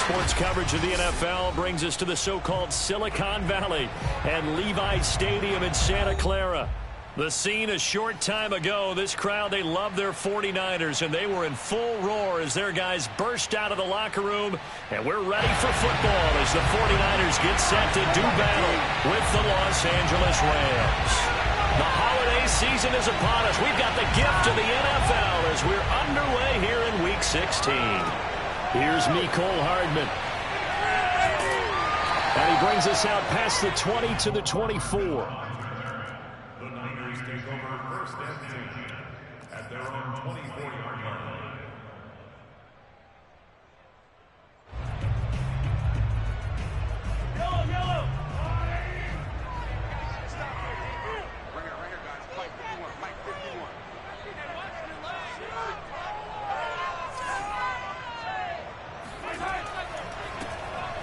Sports coverage of the NFL brings us to the so-called Silicon Valley and Levi Stadium in Santa Clara. The scene a short time ago, this crowd, they love their 49ers, and they were in full roar as their guys burst out of the locker room, and we're ready for football as the 49ers get set to do battle with the Los Angeles Rams. The holiday season is upon us. We've got the gift of the NFL as we're underway here in Week 16. Here's Mecole Hardman. And he brings us out past the 20 to the 24. Take over first and 10 at their own 24-yard line. Yellow, yellow. Right here, guys. Fight 51. Fight 51.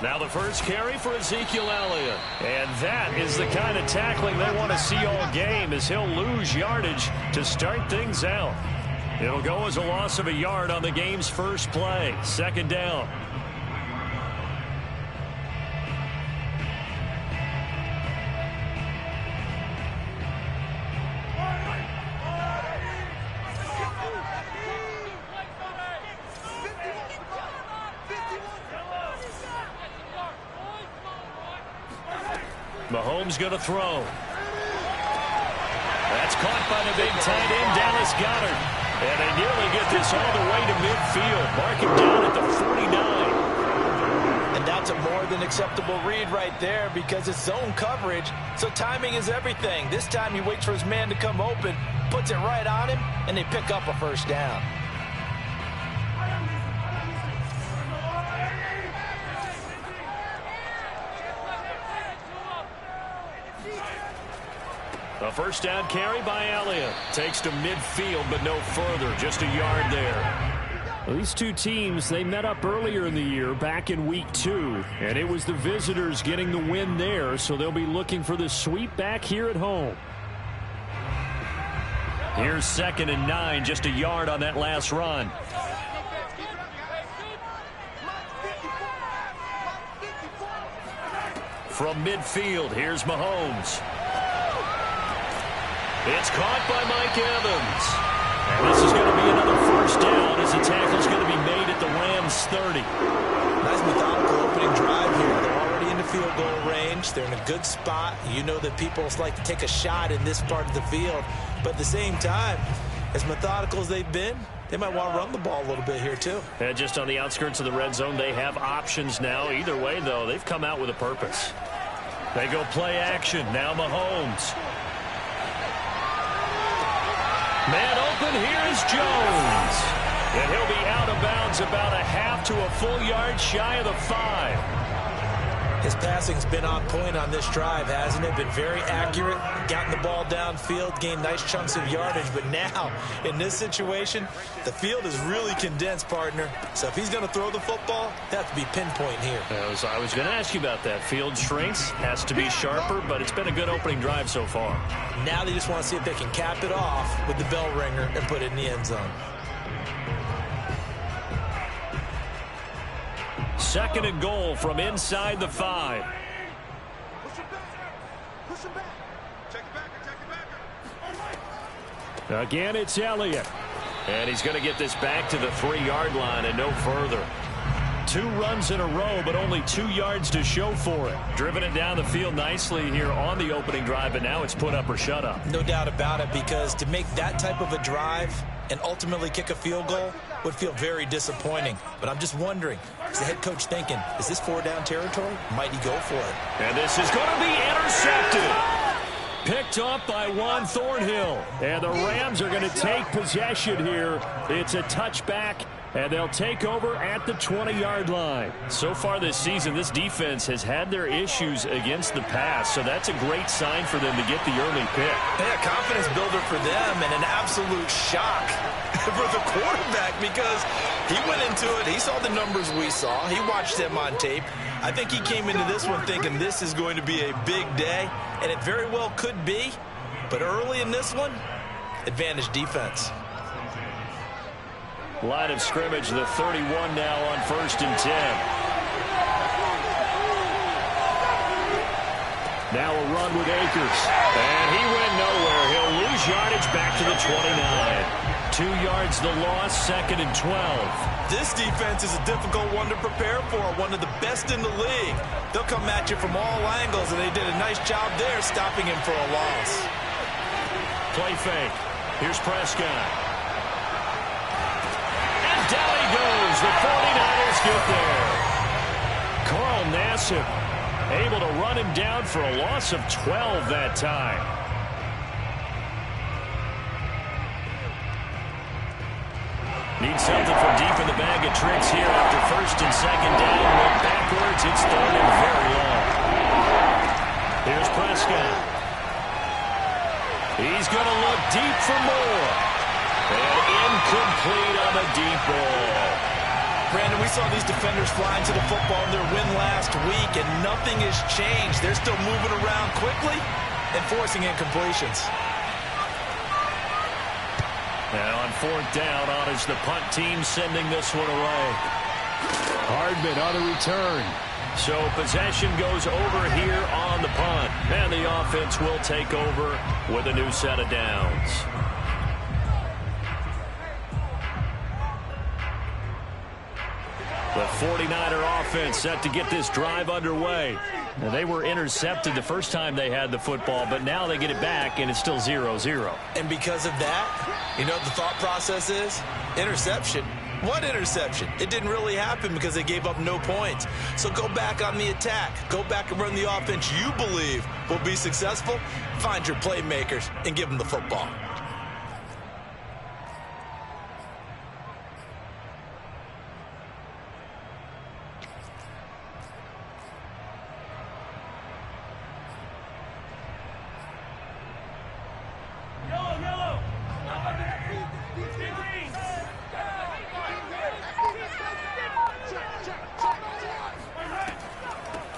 Now the first carry for Ezekiel Elliott. And that is the kind of tackling they want to see all game as he'll lose yardage to start things out. It'll go as a loss of a yard on the game's first play. Second down. Mahomes going to throw. That's caught by the big tight end, Dallas Goedert. And they nearly get this all the way to midfield. Mark him down at the 49. And that's a more than acceptable read right there because it's zone coverage, so timing is everything. This time he waits for his man to come open, puts it right on him, and they pick up a first down. A first down carry by Elliott. Takes to midfield, but no further. Just a yard there. Well, these two teams, they met up earlier in the year, back in Week 2. And it was the visitors getting the win there, so they'll be looking for the sweep back here at home. Here's 2nd and 9, just a yard on that last run. From midfield, here's Mahomes. It's caught by Mike Evans. And this is going to be another first down as the tackle's going to be made at the Rams 30. Nice methodical opening drive here. They're already in the field goal range. They're in a good spot. You know that people like to take a shot in this part of the field. But at the same time, as methodical as they've been, they might want to run the ball a little bit here too. And just on the outskirts of the red zone, they have options now. Either way, though, they've come out with a purpose. They go play action. Now Mahomes. Man open, here's Jones. And he'll be out of bounds about a half to a full yard shy of the 5. His passing's been on point on this drive, hasn't it? Been very accurate, gotten the ball downfield, gained nice chunks of yardage. But now, in this situation, the field is really condensed, partner. So if he's going to throw the football, that has to be pinpoint here. I was going to ask you about that. Field shrinks, has to be sharper, but it's been a good opening drive so far. Now they just want to see if they can cap it off with the bell ringer and put it in the end zone. 2nd and goal from inside the 5. Again, it's Elliott. And he's going to get this back to the 3-yard line and no further. 2 runs in a row, but only 2 yards to show for it. Driven it down the field nicely here on the opening drive, but now it's put up or shut up. No doubt about it, because to make that type of a drive and ultimately kick a field goal would feel very disappointing. But I'm just wondering, is the head coach thinking, is this 4-down territory? Might he go for it? And this is going to be intercepted. Picked up by Juan Thornhill. And the Rams are going to take possession here. It's a touchback, and they'll take over at the 20-yard line. So far this season, this defense has had their issues against the pass, so that's a great sign for them to get the early pick. Yeah, confidence builder for them, and an absolute shock for the quarterback because he went into it. He saw the numbers we saw. He watched them on tape. I think he came into this one thinking this is going to be a big day, and it very well could be. But early in this one, advantage defense. Line of scrimmage, the 31 now on 1st and 10. Now a run with Akers. And he went nowhere. He'll lose yardage back to the 29. 2 yards the loss, 2nd and 12. This defense is a difficult one to prepare for, one of the best in the league. They'll come at you from all angles, and they did a nice job there stopping him for a loss. Play fake. Here's Prescott. And down he goes. The 49ers get there. Carl Nassib able to run him down for a loss of 12 that time. Need something from deep in the bag of tricks here after 1st and 2nd down. Look backwards. It's 3rd and very long. Here's Prescott. He's going to look deep for more. And incomplete on the deep ball. Brandon, we saw these defenders flying to the football in their win last week, and nothing has changed. They're still moving around quickly and forcing incompletions. Now on 4th down, on is the punt team sending this one away. Hardman on the return. So possession goes over here on the punt. And the offense will take over with a new set of downs. The 49er offense set to get this drive underway. Now, they were intercepted the first time they had the football, but now they get it back, and it's still 0-0. And because of that, you know what the thought process is? Interception. What interception? It didn't really happen because they gave up no points. So go back on the attack. Go back and run the offense you believe will be successful. Find your playmakers and give them the football.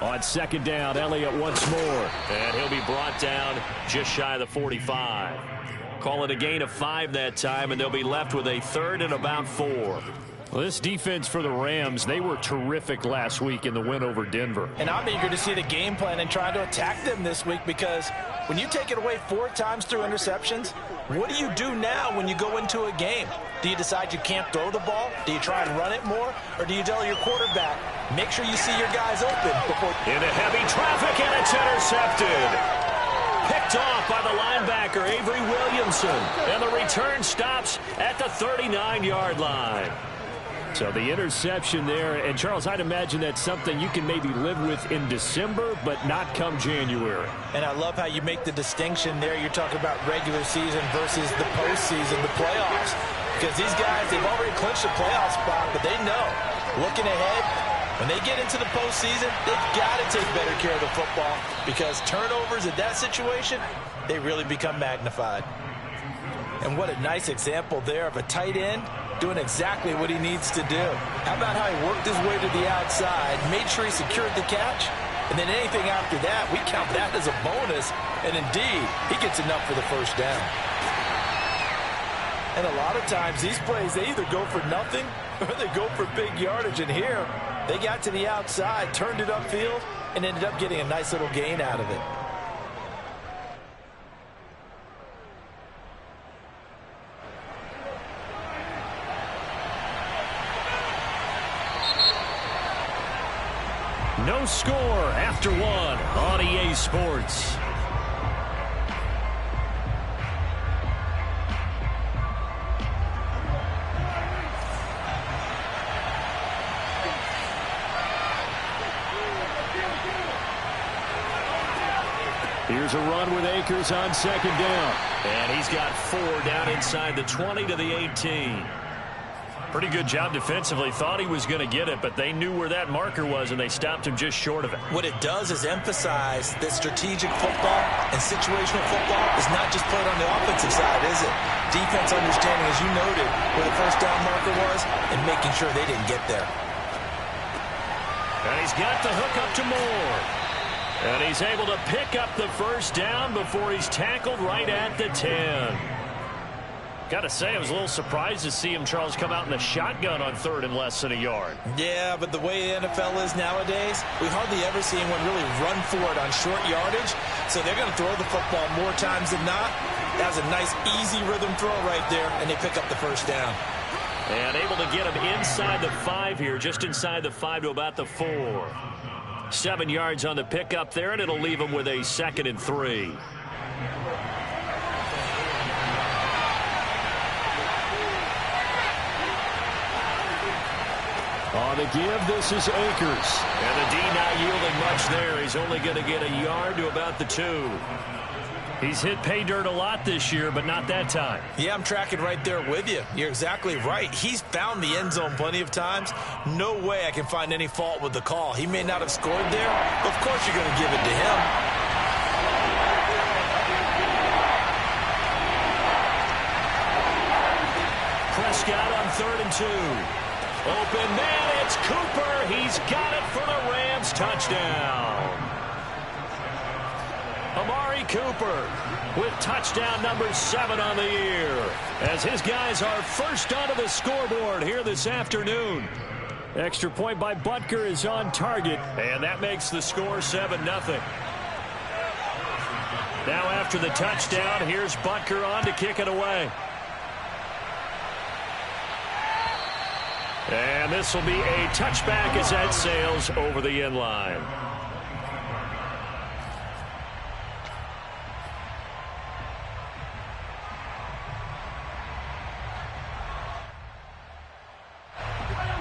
On 2nd down, Elliott once more. And he'll be brought down just shy of the 45. Call it a gain of 5 that time, and they'll be left with a 3rd and about 4. Well, this defense for the Rams, they were terrific last week in the win over Denver. And I'm eager to see the game plan and try to attack them this week, because when you take it away 4 times through interceptions, what do you do now when you go into a game? Do you decide you can't throw the ball? Do you try and run it more? Or do you tell your quarterback, make sure you see your guys open before... Into heavy traffic, and it's intercepted. Picked off by the linebacker, Avery Williamson. And the return stops at the 39-yard line. So the interception there, and Charles, I'd imagine that's something you can maybe live with in December, but not come January. And I love how you make the distinction there. You're talking about regular season versus the postseason, the playoffs. Because these guys, they've already clinched a playoff spot, but they know, looking ahead, when they get into the postseason, they've got to take better care of the football, because turnovers in that situation, they really become magnified. And what a nice example there of a tight end doing exactly what he needs to do. How about how he worked his way to the outside, made sure he secured the catch, and then anything after that, we count that as a bonus, and indeed, he gets enough for the 1st down. And a lot of times, these plays, they either go for nothing or they go for big yardage, and here, they got to the outside, turned it upfield, and ended up getting a nice little gain out of it. No score after 1 on EA Sports. Here's a run with Akers on 2nd down. And he's got 4 down inside the 20 to the 18. Pretty good job defensively. Thought he was going to get it, but they knew where that marker was, and they stopped him just short of it. What it does is emphasize that strategic football and situational football is not just played on the offensive side, is it? Defense understanding, as you noted, where the 1st down marker was and making sure they didn't get there. And he's got the hook up to Moore. And he's able to pick up the 1st down before he's tackled right at the 10. Got to say, I was a little surprised to see him, Charles, come out in the shotgun on 3rd and less than a yard. Yeah, but the way the NFL is nowadays, we hardly ever see anyone really run for it on short yardage. So they're going to throw the football more times than not. That was a nice, easy rhythm throw right there, and they pick up the first down. And able to get him inside the 5 here, just inside the 5 to about the 4. 7 yards on the pickup there, and it'll leave him with a 2nd and 3. On the give, this is Akers. And the D not yielding much there. He's only going to get a yard to about the 2. He's hit pay dirt a lot this year, but not that time. Yeah, I'm tracking right there with you. You're exactly right. He's found the end zone plenty of times. No way I can find any fault with the call. He may not have scored there. Of course you're going to give it to him. Prescott on 3rd and 2. Open man, it's Cooper. He's got it for the Rams. Touchdown. Amari Cooper with touchdown number 7 on the year, as his guys are first onto the scoreboard here this afternoon. Extra point by Butker is on target, and that makes the score 7-0. Now after the touchdown, here's Butker on to kick it away. And this will be a touchback as that sails over the end line.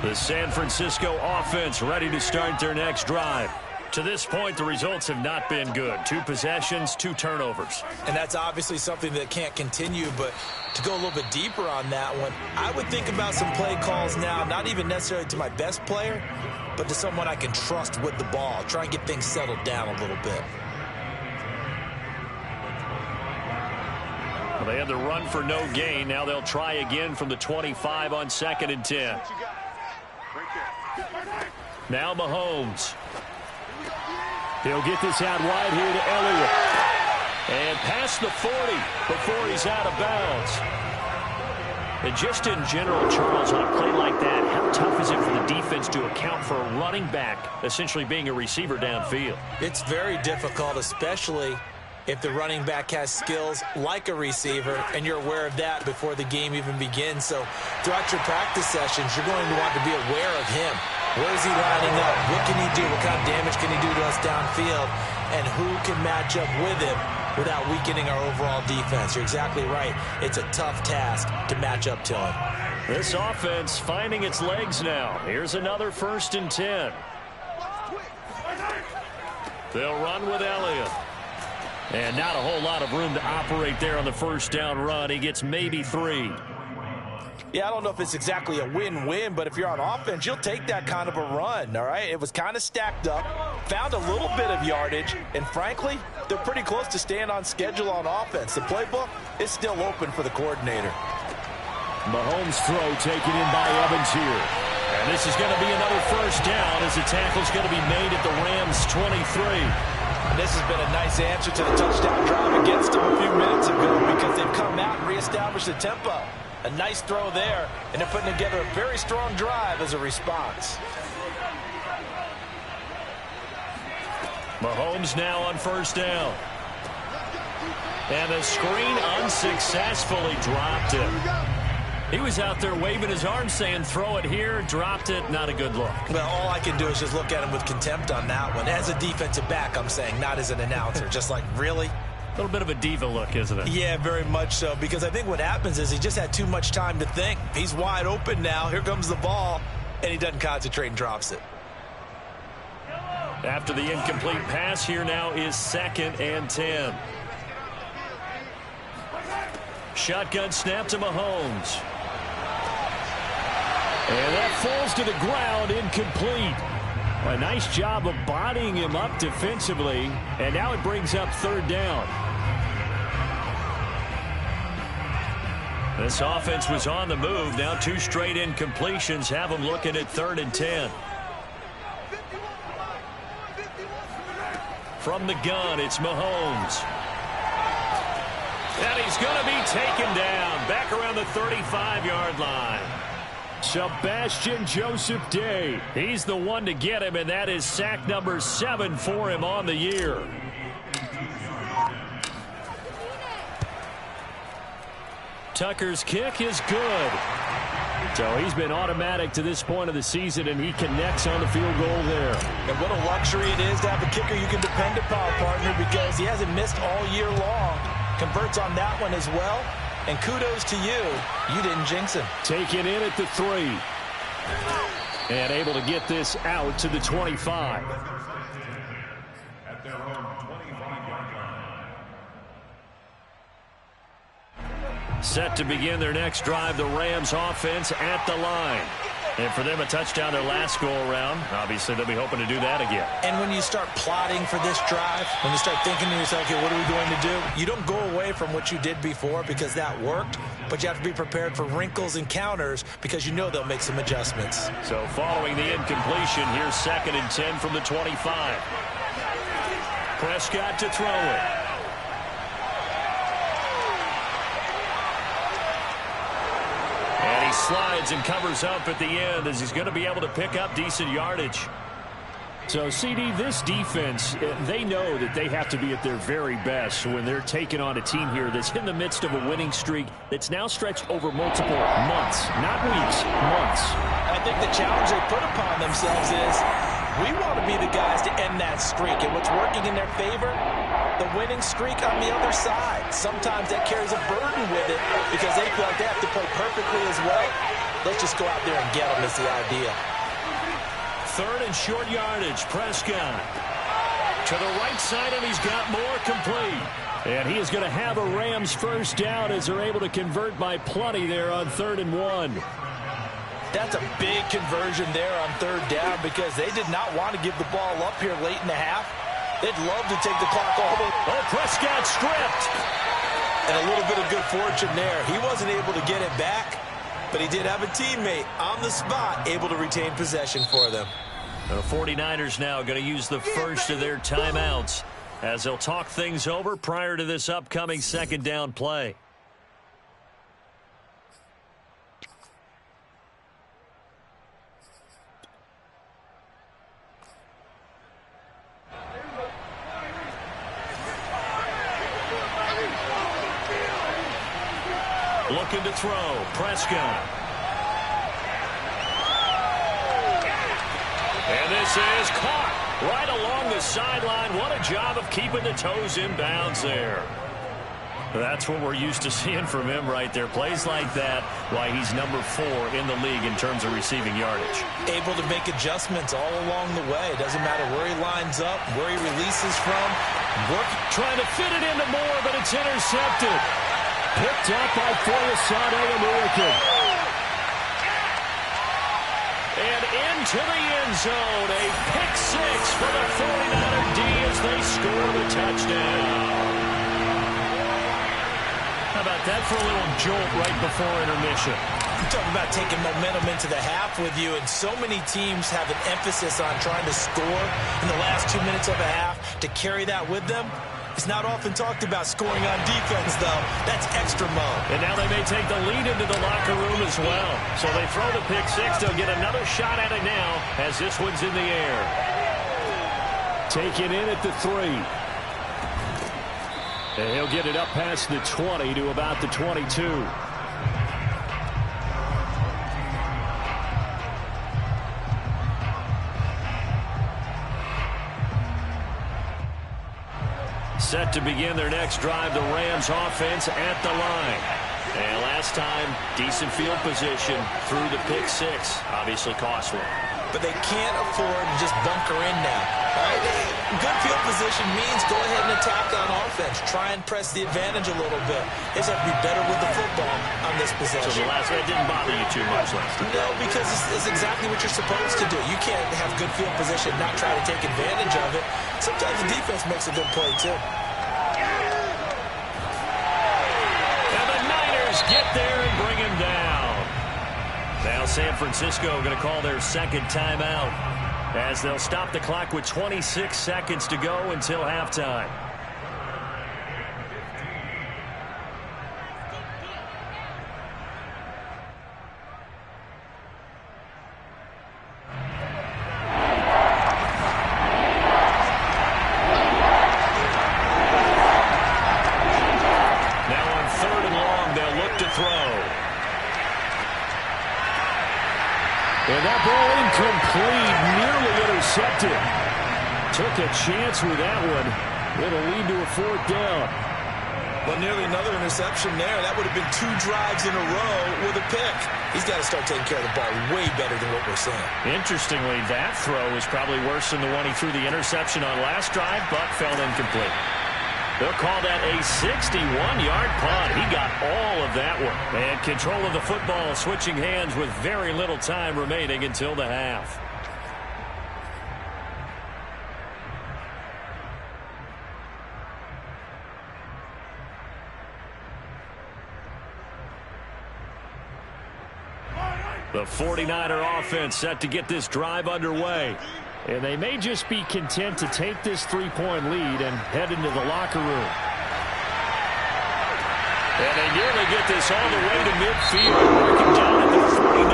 The San Francisco offense ready to start their next drive. To this point, the results have not been good. 2 possessions, 2 turnovers. And that's obviously something that can't continue, but to go a little bit deeper on that one, I would think about some play calls now, not even necessarily to my best player, but to someone I can trust with the ball. Try and get things settled down a little bit. Well, they had the run for no gain. Now they'll try again from the 25 on 2nd and 10. Now Mahomes. He'll get this out wide here to Elliott. And past the 40 before he's out of bounds. And just in general, Charles, on a play like that, how tough is it for the defense to account for a running back essentially being a receiver downfield? It's very difficult, especially if the running back has skills like a receiver, and you're aware of that before the game even begins. So throughout your practice sessions, you're going to want to be aware of him. Where is he lining up? What can he do? What kind of damage can he do to us downfield? And who can match up with him without weakening our overall defense? You're exactly right. It's a tough task to match up to him. This offense finding its legs now. Here's another 1st and 10. They'll run with Elliott. And not a whole lot of room to operate there on the 1st down run. He gets maybe 3. Yeah, I don't know if it's exactly a win-win, but if you're on offense, you'll take that kind of a run, all right? It was kind of stacked up, found a little bit of yardage, and frankly, they're pretty close to staying on schedule on offense. The playbook is still open for the coordinator. Mahomes' throw taken in by Evans here. And this is going to be another 1st down as the tackle's going to be made at the Rams' 23. And this has been a nice answer to the touchdown drive against them a few minutes ago because they've come out and reestablished the tempo. A nice throw there, and they're putting together a very strong drive as a response. Mahomes now on 1st down. And the screen unsuccessfully dropped him. He was out there waving his arms saying, throw it here, dropped it, not a good look. Well, all I can do is just look at him with contempt on that one. As a defensive back, I'm saying, not as an announcer. Just like, really? A little bit of a diva look, isn't it? Yeah, very much so, because I think what happens is he just had too much time to think. He's wide open now. Here comes the ball, and he doesn't concentrate and drops it. After the incomplete pass, here now is 2nd and 10. Shotgun snap to Mahomes. And that falls to the ground, incomplete. A nice job of bodying him up defensively, and now it brings up 3rd down. This offense was on the move. Now 2 straight incompletions have them looking at 3rd and 10. From the gun, it's Mahomes. And he's going to be taken down. Back around around the 35-yard line. Sebastian Joseph Day. He's the one to get him, and that is sack number 7 for him on the year. Tucker's kick is good. So he's been automatic to this point of the season, and he connects on the field goal there. And what a luxury it is to have a kicker you can depend upon, partner, because he hasn't missed all year long. Converts on that one as well. And kudos to you. You didn't jinx him. Taken in at the 3. And able to get this out to the 25. At their own 25-yard line. Set to begin their next drive, the Rams offense at the line. And for them, a touchdown their last go-around. Obviously, they'll be hoping to do that again. And when you start plotting for this drive, when you start thinking to yourself, okay, what are we going to do? You don't go away from what you did before because that worked, but you have to be prepared for wrinkles and counters because you know they'll make some adjustments. So following the incompletion, here's 2nd and 10 from the 25. Prescott to throw it. And he slides and covers up at the end as he's going to be able to pick up decent yardage. So, CD, this defense, they know that they have to be at their very best when they're taking on a team here that's in the midst of a winning streak that's now stretched over multiple months, not weeks, months. I think the challenge they put upon themselves is we want to be the guys to end that streak. And what's working in their favor? The winning streak on the other side. Sometimes that carries a burden with it because they feel like they have to play perfectly as well. Let's just go out there and get them is the idea. 3rd and short yardage. Prescott to the right side, and he's got more complete. And he is going to have a Rams first down as they're able to convert by plenty there on 3rd and 1. That's a big conversion there on 3rd down because they did not want to give the ball up here late in the half. They'd love to take the clock over. Oh, Prescott stripped. And a little bit of good fortune there. He wasn't able to get it back, but he did have a teammate on the spot able to retain possession for them. The 49ers now going to use the first of their timeouts as they'll talk things over prior to this upcoming 2nd down play. Looking to throw. Prescott. And this is caught right along the sideline. What a job of keeping the toes in bounds there. That's what we're used to seeing from him right there. Plays like that, why he's number 4 in the league in terms of receiving yardage. Able to make adjustments all along the way. Doesn't matter where he lines up, where he releases from. Trying to fit it into Moore, but it's intercepted. Picked up by Foyesade American. And into the end zone. A pick 6 for the 49er D as they score the touchdown. How about that for a little jolt right before intermission? You're talking about taking momentum into the half with you, and so many teams have an emphasis on trying to score in the last 2 minutes of a half. To carry that with them, it's not often talked about scoring on defense, though. That's extra mode. And now they may take the lead into the locker room as well. So they throw the pick 6. They'll get another shot at it now as this one's in the air. Taken in at the 3. And he'll get it up past the 20 to about the 22. Set to begin their next drive, the Rams offense at the line. And last time, decent field position through the pick 6. Obviously costly. But they can't afford to just bunker in now. All right? Good field position means go ahead and attack on offense. Try and press the advantage a little bit. They just have to be better with the football on this possession. So the last one didn't bother you too much last time? No, because it's exactly what you're supposed to do. You can't have good field position, not try to take advantage of it. Sometimes the defense makes a good play, too. And the Niners get there and bring him down. Now San Francisco going to call their 2nd timeout as they'll stop the clock with 26 seconds to go until halftime. And that ball incomplete, nearly intercepted. Took a chance with that one. It'll lead to a 4th down. Well, nearly another interception there. That would have been 2 drives in a row with a pick. He's got to start taking care of the ball way better than what we're seeing. Interestingly, that throw is probably worse than the one he threw the interception on last drive, but fell incomplete. They'll call that a 61-yard punt. He got all of that one. And control of the football switching hands with very little time remaining until the half. The 49er offense set to get this drive underway. And they may just be content to take this 3-point lead and head into the locker room. And they nearly get this all the way to midfield, working down at the 49.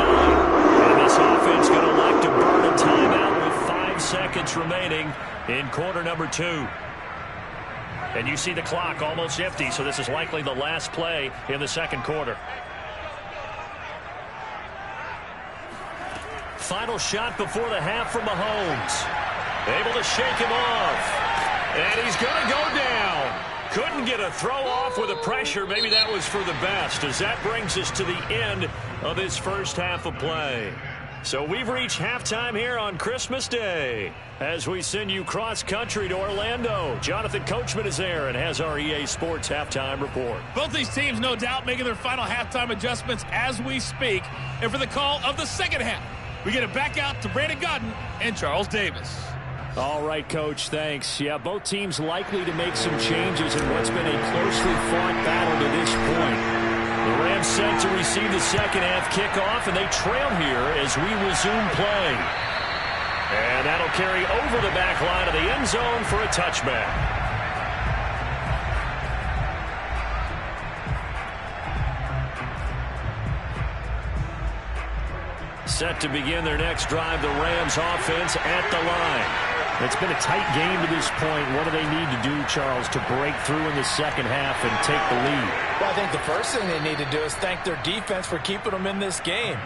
And this offense going to elect to burn a timeout with 5 seconds remaining in quarter number 2. And you see the clock almost empty, so this is likely the last play in the second quarter. Final shot before the half from Mahomes. Able to shake him off. And he's going to go down. Couldn't get a throw off with the pressure. Maybe that was for the best, as that brings us to the end of this first half of play. So we've reached halftime here on Christmas Day as we send you cross-country to Orlando. Jonathan Coachman is there and has our EA Sports halftime report. Both these teams, no doubt, making their final halftime adjustments as we speak. And for the call of the second half, we get it back out to Brandon Godden and Charles Davis. All right, Coach, thanks. Yeah, both teams likely to make some changes in what's been a closely fought battle to this point. The Rams set to receive the second half kickoff, and they trail here as we resume play. And that'll carry over the back line of the end zone for a touchback. Set to begin their next drive, the Rams offense at the line. It's been a tight game to this point. What do they need to do, Charles, to break through in the second half and take the lead? Well, I think the first thing they need to do is thank their defense for keeping them in this game.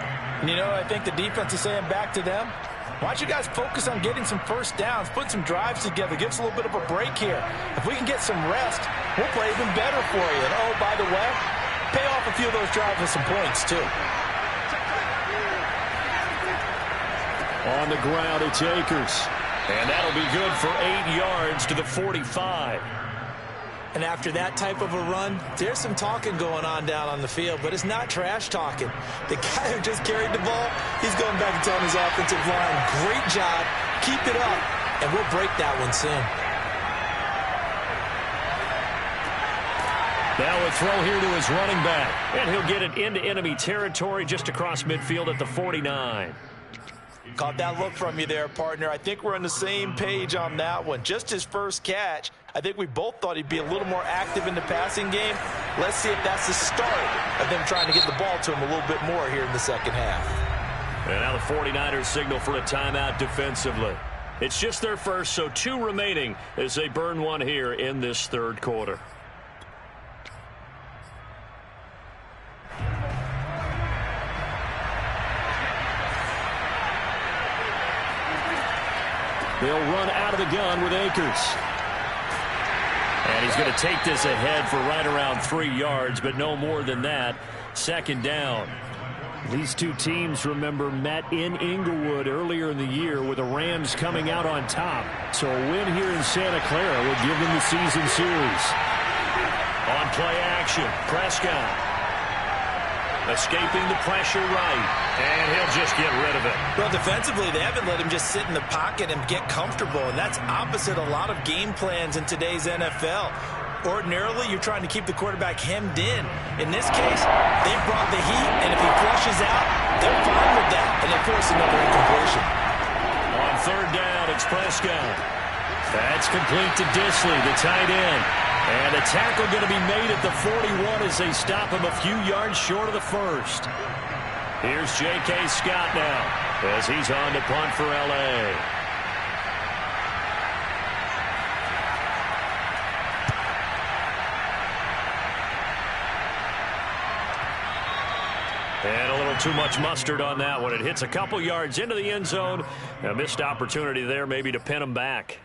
And, you know, I think the defense is saying back to them, why don't you guys focus on getting some first downs, put some drives together, give us a little bit of a break here. If we can get some rest, we'll play even better for you. And, oh, by the way, pay off a few of those drives with some points, too. On the ground, it's Akers. And that'll be good for 8 yards to the 45. And after that type of a run, there's some talking going on down on the field, but it's not trash talking. The guy who just carried the ball, he's going back and telling his offensive line, great job, keep it up, and we'll break that one soon. Now a throw here to his running back, and he'll get it into enemy territory just across midfield at the 49. Caught that look from you there, partner. I think we're on the same page on that one. Just his first catch. I think we both thought he'd be a little more active in the passing game. Let's see if that's the start of them trying to get the ball to him a little bit more here in the second half. And now the 49ers signal for a timeout defensively. It's just their first, so 2 remaining as they burn one here in this third quarter. They'll run out of the gun with Akers. And he's going to take this ahead for right around 3 yards, but no more than that. Second down. These two teams, remember, met in Inglewood earlier in the year with the Rams coming out on top. So a win here in Santa Clara will give them the season series. On play action, Prescott. Escaping the pressure right, and he'll just get rid of it. Well, defensively, they haven't let him just sit in the pocket and get comfortable, and that's opposite a lot of game plans in today's NFL. Ordinarily, you're trying to keep the quarterback hemmed in. In this case, they brought the heat, and if he flushes out, they're fine with that, and they force another incompletion. On third down, it's Prescott. That's complete to Disley, the tight end. And a tackle going to be made at the 41 as they stop him a few yards short of the first. Here's J.K. Scott now as he's on to punt for L.A. And a little too much mustard on that one. It hits a couple yards into the end zone. A missed opportunity there maybe to pin them back.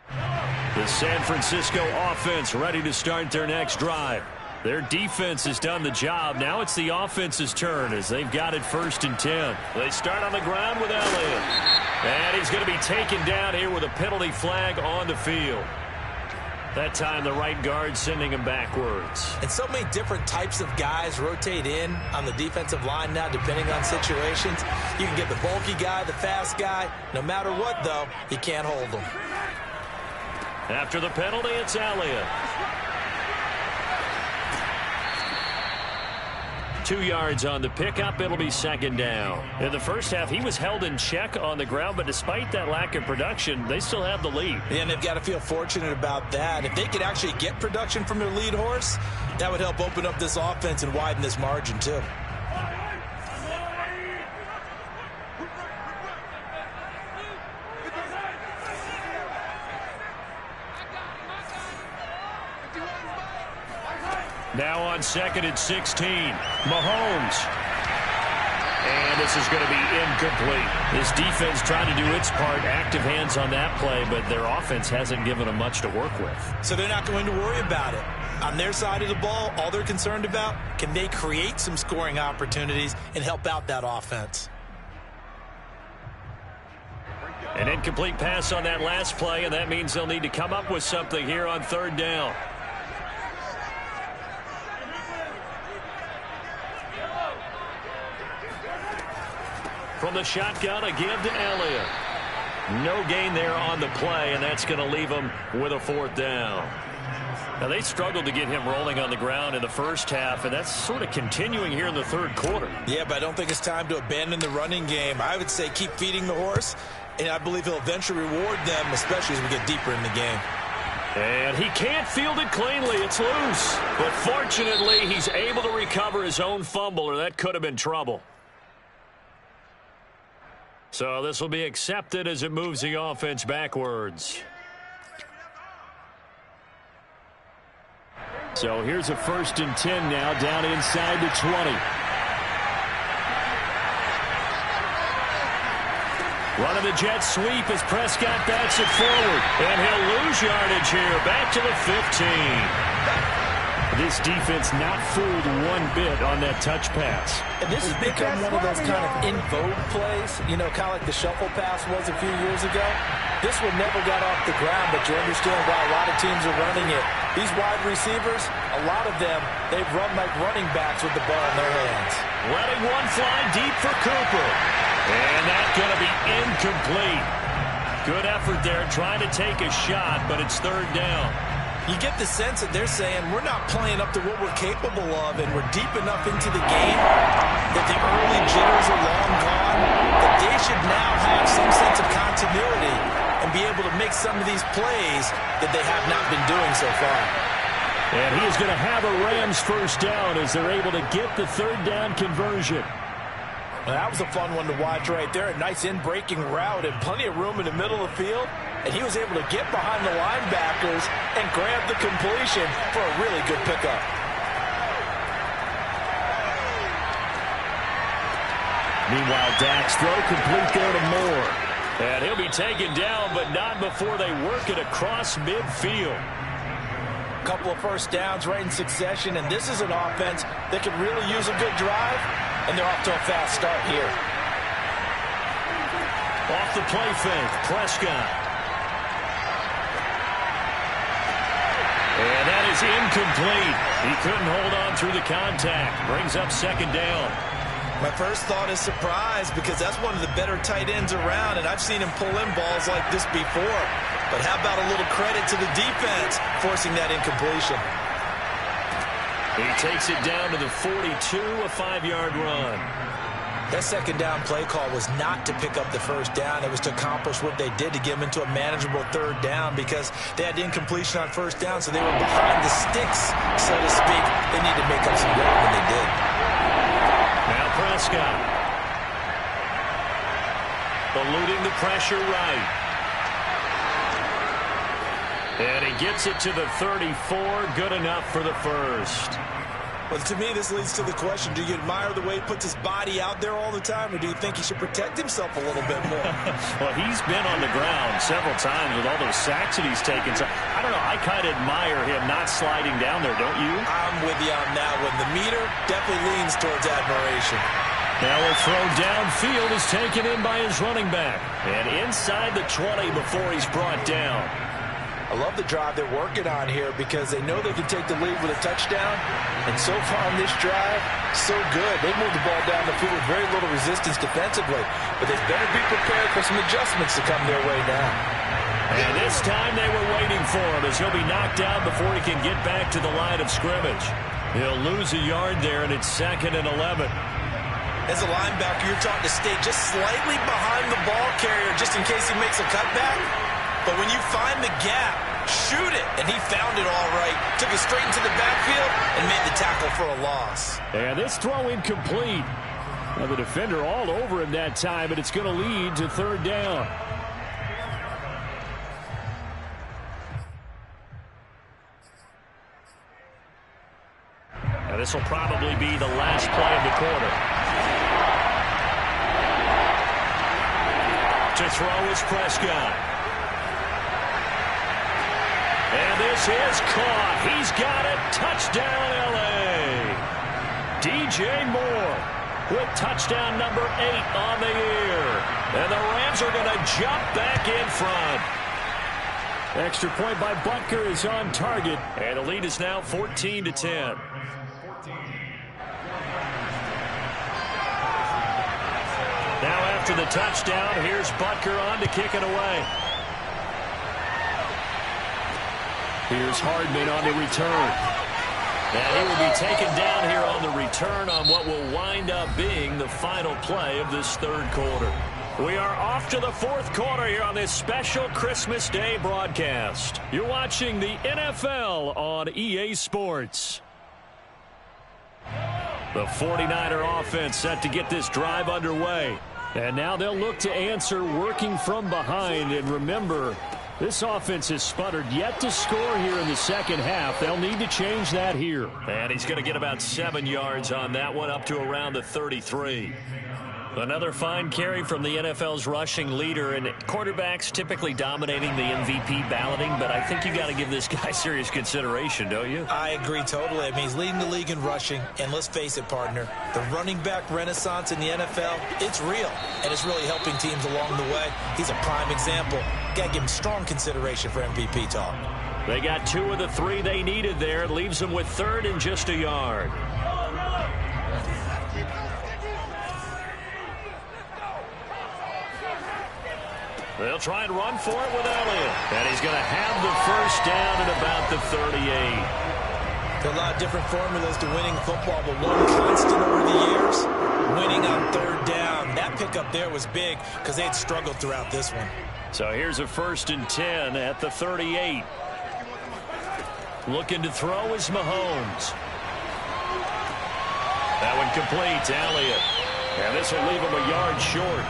The San Francisco offense ready to start their next drive. Their defense has done the job. Now it's the offense's turn as they've got it 1st and 10. They start on the ground with Elliott. And he's going to be taken down here with a penalty flag on the field. That time the right guard sending him backwards. And so many different types of guys rotate in on the defensive line now depending on situations. You can get the bulky guy, the fast guy. No matter what, though, you can't hold them. After the penalty, it's Elliott. 2 yards on the pickup. It'll be 2nd down. In the first half, he was held in check on the ground, but despite that lack of production, they still have the lead. Yeah, and they've got to feel fortunate about that. If they could actually get production from their lead horse, that would help open up this offense and widen this margin, too. Now on 2nd and 16, Mahomes. And this is going to be incomplete. This defense trying to do its part, active hands on that play, but their offense hasn't given them much to work with. So they're not going to worry about it. On their side of the ball, all they're concerned about, can they create some scoring opportunities and help out that offense? An incomplete pass on that last play, and that means they'll need to come up with something here on 3rd down. From the shotgun, a give to Elliott. No gain there on the play, and that's going to leave him with a 4th down. Now, they struggled to get him rolling on the ground in the first half, and that's sort of continuing here in the 3rd quarter. Yeah, but I don't think it's time to abandon the running game. I would say keep feeding the horse, and I believe he'll eventually reward them, especially as we get deeper in the game. And he can't field it cleanly. It's loose. But fortunately, he's able to recover his own fumble, or that could have been trouble. So this will be accepted as it moves the offense backwards. So here's a 1st and 10 now down inside the 20. Running the jet sweep as Prescott bats it forward. And he'll lose yardage here. Back to the 15. This defense not fooled one bit on that touch pass. And this has become one of those kind of in vogue plays, you know, kind of like the shuffle pass was a few years ago. This one never got off the ground, but you understand why a lot of teams are running it. These wide receivers, a lot of them, they've run like running backs with the ball in their hands. Letting one fly deep for Cooper. And that's going to be incomplete. Good effort there trying to take a shot, but it's 3rd down. You get the sense that they're saying we're not playing up to what we're capable of, and we're deep enough into the game that the early jitters are long gone, that they should now have some sense of continuity and be able to make some of these plays that they have not been doing so far. And he is going to have a Rams 1st down as they're able to get the 3rd down conversion. Well, that was a fun one to watch right there. A nice in-breaking route and plenty of room in the middle of the field. And he was able to get behind the linebackers and grab the completion for a really good pickup. Meanwhile, Dak's throw complete there to Moore. And he'll be taken down, but not before they work it across midfield. A couple of 1st downs right in succession, and this is an offense that could really use a good drive, and they're off to a fast start here. Off the play fake, Prescott. And that is incomplete. He couldn't hold on through the contact. Brings up 2nd down. My first thought is surprise because that's one of the better tight ends around, and I've seen him pull in balls like this before. But how about a little credit to the defense forcing that incompletion? He takes it down to the 42, a 5-yard run. That 2nd down play call was not to pick up the 1st down. It was to accomplish what they did to get them into a manageable 3rd down because they had incompletion on 1st down, so they were behind the sticks, so to speak. They need to make up some ground when they did. Now Prescott. Eluding the pressure right. And he gets it to the 34. Good enough for the 1st. Well, to me, this leads to the question, do you admire the way he puts his body out there all the time, or do you think he should protect himself a little bit more? Well, he's been on the ground several times with all those sacks that he's taken. So, I don't know, I kind of admire him not sliding down there, don't you? I'm with you on that one. The meter definitely leans towards admiration. Now a throw downfield is taken in by his running back. And inside the 20 before he's brought down. I love the drive they're working on here because they know they can take the lead with a touchdown. And so far on this drive, so good. They moved the ball down the field with very little resistance defensively. But they better be prepared for some adjustments to come their way now. And this time they were waiting for him as he'll be knocked down before he can get back to the line of scrimmage. He'll lose a yard there, and it's 2nd and 11. As a linebacker, you're taught to stay just slightly behind the ball carrier just in case he makes a cutback. But when you find the gap, shoot it. And he found it all right. Took it straight into the backfield and made the tackle for a loss. And this throw incomplete. Now the defender all over him that time, but it's going to lead to 3rd down. Now this will probably be the last play of the quarter. To throw is Prescott. And this is caught. He's got it. Touchdown, L.A. DJ Moore with touchdown number 8 on the year. And the Rams are going to jump back in front. Extra point by Butker is on target. And the lead is now 14-10. Now after the touchdown, here's Butker on to kick it away. Here's Hardman on the return. And he will be taken down here on the return on what will wind up being the final play of this 3rd quarter. We are off to the 4th quarter here on this special Christmas Day broadcast. You're watching the NFL on EA Sports. The 49er offense set to get this drive underway. And now they'll look to answer working from behind. And remember, this offense has sputtered yet to score here in the 2nd half. They'll need to change that here. And he's going to get about 7 yards on that one, up to around the 33. Another fine carry from the NFL's rushing leader, and quarterbacks typically dominating the MVP balloting, but I think you got to give this guy serious consideration, don't you? I agree totally. I mean, he's leading the league in rushing, and let's face it, partner, the running back renaissance in the NFL, it's real, and it's really helping teams along the way. He's a prime example. Got to give him strong consideration for MVP talk. They got 2 of the 3 they needed there. It leaves them with 3rd and just a yard. They'll try and run for it with Elliott. And he's going to have the 1st down at about the 38. There are a lot of different formulas to winning football, but one constant over the years, winning on 3rd down. That pickup there was big because they had struggled throughout this one. So here's a 1st and 10 at the 38. Looking to throw is Mahomes. That one complete to Elliott. And this will leave him a yard short.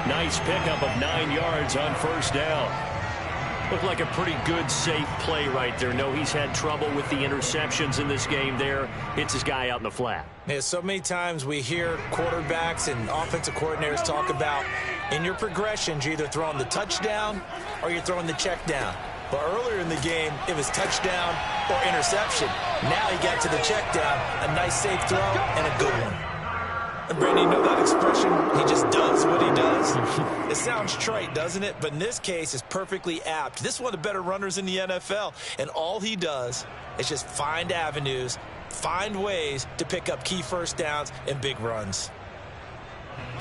Nice pickup of 9 yards on 1st down. Looked like a pretty good, safe play right there. No, he's had trouble with the interceptions in this game there. Hits his guy out in the flat. Yeah, so many times we hear quarterbacks and offensive coordinators talk about in your progressions, you're either throwing the touchdown or you're throwing the check down. But earlier in the game, it was touchdown or interception. Now he got to the check down, a nice safe throw, and a good one. And Brandon, you know that expression? He just does what he does. It sounds trite, doesn't it? But in this case, it's perfectly apt. This is one of the better runners in the NFL. And all he does is just find avenues, find ways to pick up key 1st downs and big runs.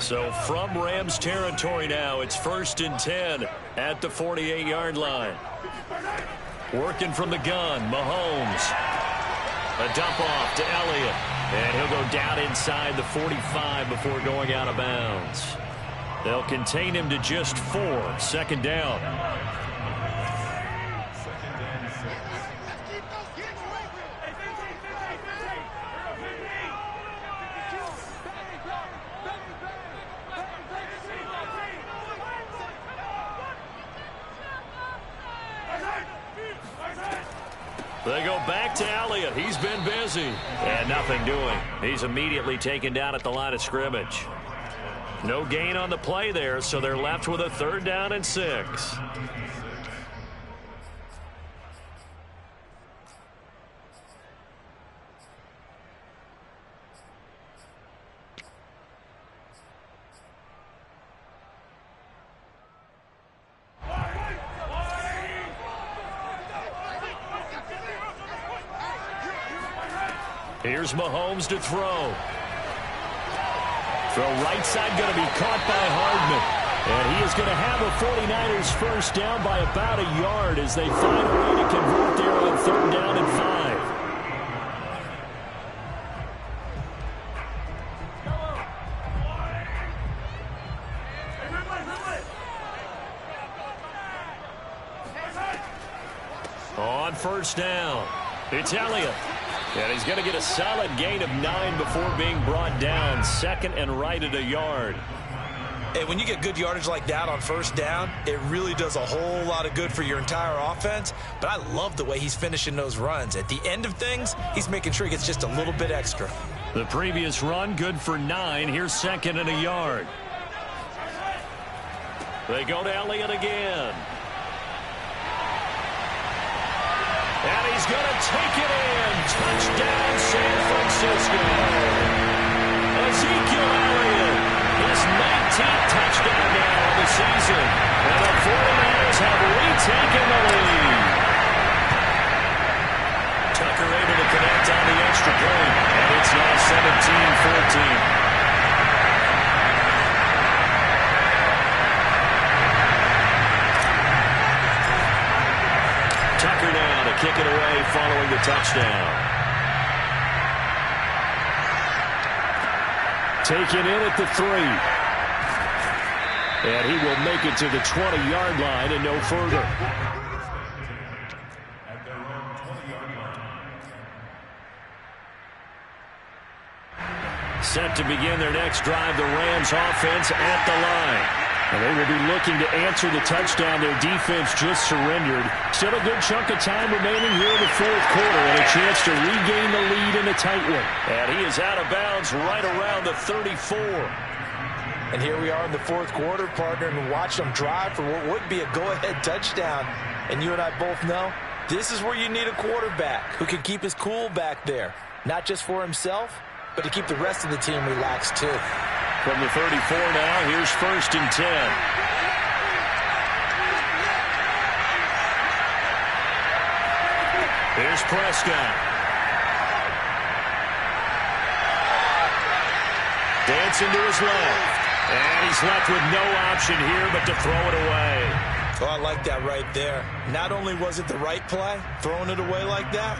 So from Rams territory now, it's 1st and 10 at the 48-yard line. Working from the gun, Mahomes. A dump off to Elliott. And he'll go down inside the 45 before going out of bounds. They'll contain him to just 4. 2nd down. They go back to Elliott. He's been busy. And nothing doing. He's immediately taken down at the line of scrimmage. No gain on the play there, so they're left with a 3rd down and 6. Here's Mahomes to throw. Throw right side going to be caught by Hardman. And he is going to have a 49ers first down by about a yard as they find a way to convert there on 3rd down and 5. On 1st down, it's Elliott. And he's going to get a solid gain of 9 before being brought down. 2nd and right at a yard. And when you get good yardage like that on 1st down, it really does a whole lot of good for your entire offense. But I love the way he's finishing those runs. At the end of things, he's making sure he gets just a little bit extra. The previous run, good for 9. Here's 2nd and a yard. They go to Elliott again. And he's going to take it in. Touchdown, San Francisco. Ezekiel Elliott, his 19th touchdown now of the season. And the 49ers have retaken the lead. Tucker able to connect on the extra point. And it's now 17-14. Tucker now to kick it away following the touchdown. Taken in at the 3. And he will make it to the 20-yard line and no further. At their own 20-yard line. Set to begin their next drive, the Rams offense at the line. And they will be looking to answer the touchdown their defense just surrendered. Still a good chunk of time remaining here in the 4th quarter and a chance to regain the lead in a tight one. And he is out of bounds right around the 34. And here we are in the 4th quarter, partner, and watch them drive for what would be a go-ahead touchdown. And you and I both know this is where you need a quarterback who can keep his cool back there. Not just for himself, but to keep the rest of the team relaxed too. From the 34 now, here's 1st and 10. Here's Prescott. Dancing to his left. And he's left with no option here but to throw it away. Oh, I like that right there. Not only was it the right play, throwing it away like that,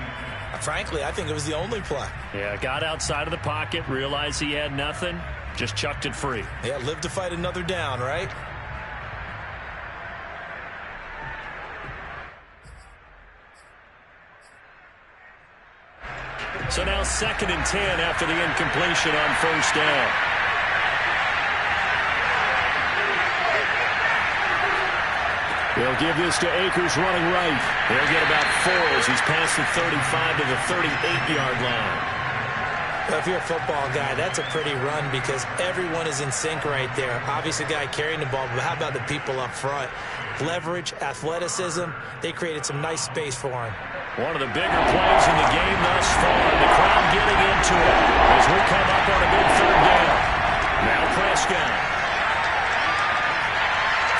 frankly, I think it was the only play. Yeah, got outside of the pocket, realized he had nothing. Just chucked it free. Yeah, live to fight another down, right? So now 2nd and 10 after the incompletion on 1st down. They'll give this to Akers running right. He'll get about 4 as he's past the 35 to the 38-yard line. Well, if you're a football guy, that's a pretty run because everyone is in sync right there. Obviously, the guy carrying the ball, but how about the people up front? Leverage, athleticism, they created some nice space for him. One of the bigger plays in the game thus far. The crowd getting into it as we come up on a big 3rd down. Now Prescott.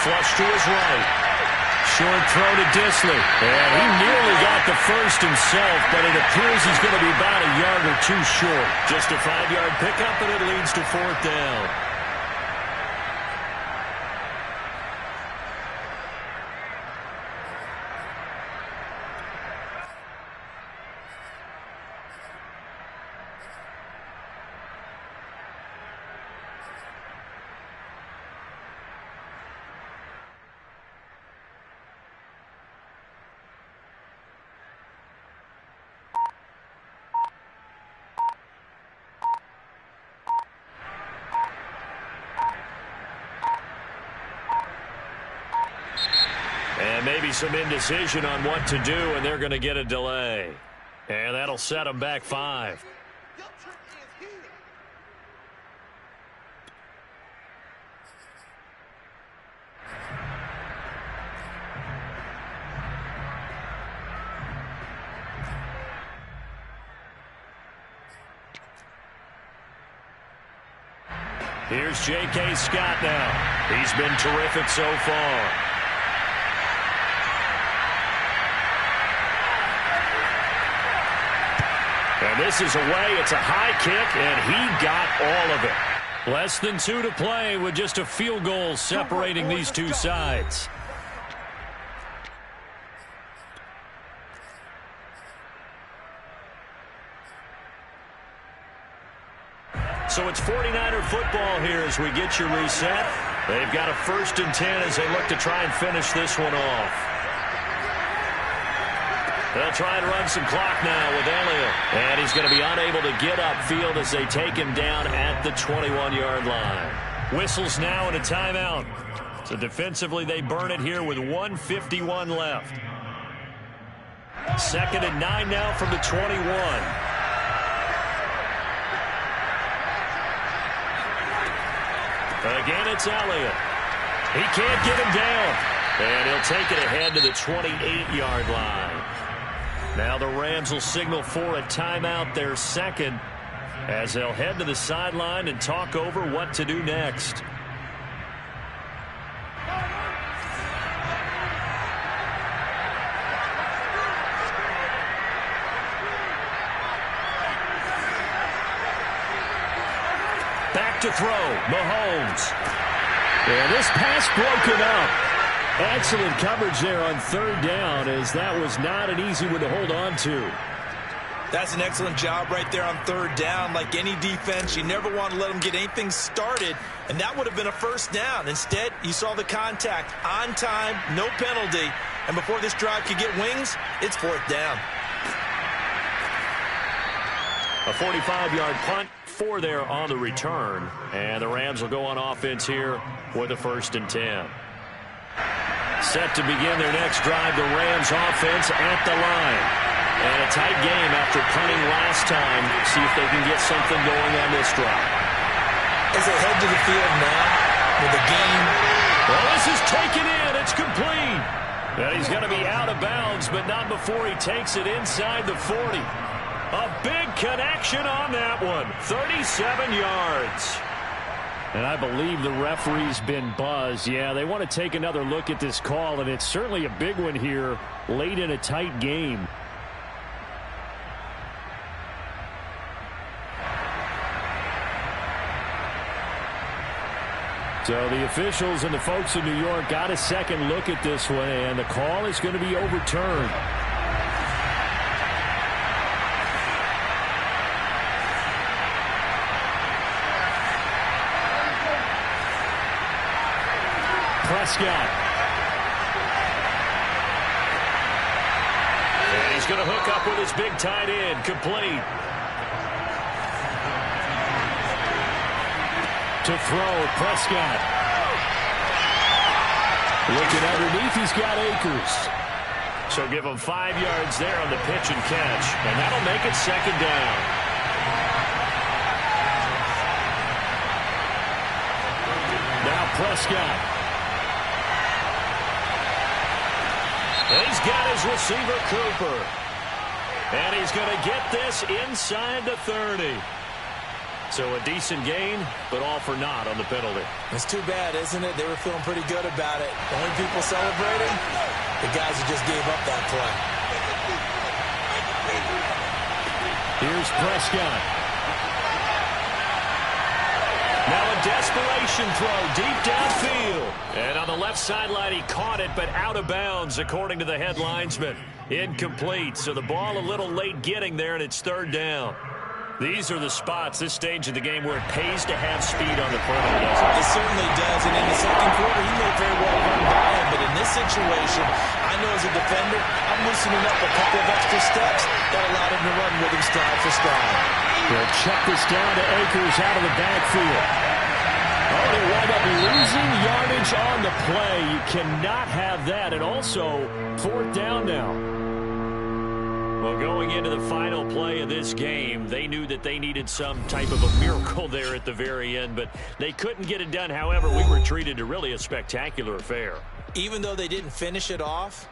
Flush to his right. Short throw to Disley. And he nearly got the first himself, but it appears he's going to be about a yard or 2 short. Just a 5-yard pickup, and it leads to 4th down. And maybe some indecision on what to do, and they're going to get a delay. And that'll set them back 5. Here's J.K. Scott now. He's been terrific so far. And this is away. It's a high kick, and he got all of it. Less than 2 to play with just a field goal separating these two sides. So it's 49er football here as we get your reset. They've got a 1st and 10 as they look to try and finish this one off. They'll try and run some clock now with Elliott. And he's going to be unable to get upfield as they take him down at the 21-yard line. Whistles now and a timeout. So defensively they burn it here with 1:51 left. 2nd and 9 now from the 21. Again, it's Elliott. He can't get him down. And he'll take it ahead to the 28-yard line. Now the Rams will signal for a timeout, their 2nd, as they'll head to the sideline and talk over what to do next. Back to throw, Mahomes. And this pass broken up. Excellent coverage there on 3rd down, as that was not an easy one to hold on to. That's an excellent job right there on 3rd down. Like any defense, you never want to let them get anything started, and that would have been a 1st down. Instead, you saw the contact on time, no penalty, and before this drive could get wings, it's 4th down. A 45-yard punt, 4 there on the return, and the Rams will go on offense here with a 1st and 10. Set to begin their next drive, the Rams offense at the line. And a tight game after punting last time. See if they can get something going on this drive. As they head to the field now with the game. Well, this is taken in. It's complete. And he's going to be out of bounds, but not before he takes it inside the 40. A big connection on that one. 37 yards. And I believe the referee's been buzzed. Yeah, they want to take another look at this call, and it's certainly a big one here late in a tight game. So the officials and the folks in New York got a second look at this one, and the call is going to be overturned. Prescott. And he's going to hook up with his big tight end. Complete. To throw, Prescott. Looking underneath, he's got Akers. So give him 5 yards there on the pitch and catch. And that'll make it 2nd down. Now Prescott. And he's got his receiver, Cooper. And he's going to get this inside the 30. So a decent gain, but all for naught on the penalty. It's too bad, isn't it? They were feeling pretty good about it. The only people celebrating, the guys who just gave up that play. Here's Prescott. Now a desperation throw deep downfield. And on the left sideline, he caught it, but out of bounds, according to the head linesman. Incomplete. So the ball a little late getting there, and it's 3rd down. These are the spots, this stage of the game, where it pays to have speed on the perimeter, doesn't it? It certainly does, and in the 2nd quarter, he may very well run by him, but in this situation, I know as a defender, I'm loosening up a couple of extra steps that allowed him to run with him stride for stride. They'll check this down to Akers out of the backfield. Oh, they wind up losing Losing yardage on the play. You cannot have that. And also, 4th down now. Well, going into the final play of this game, they knew that they needed some type of a miracle there at the very end, but they couldn't get it done. However, we were treated to really a spectacular affair. Even though they didn't finish it off,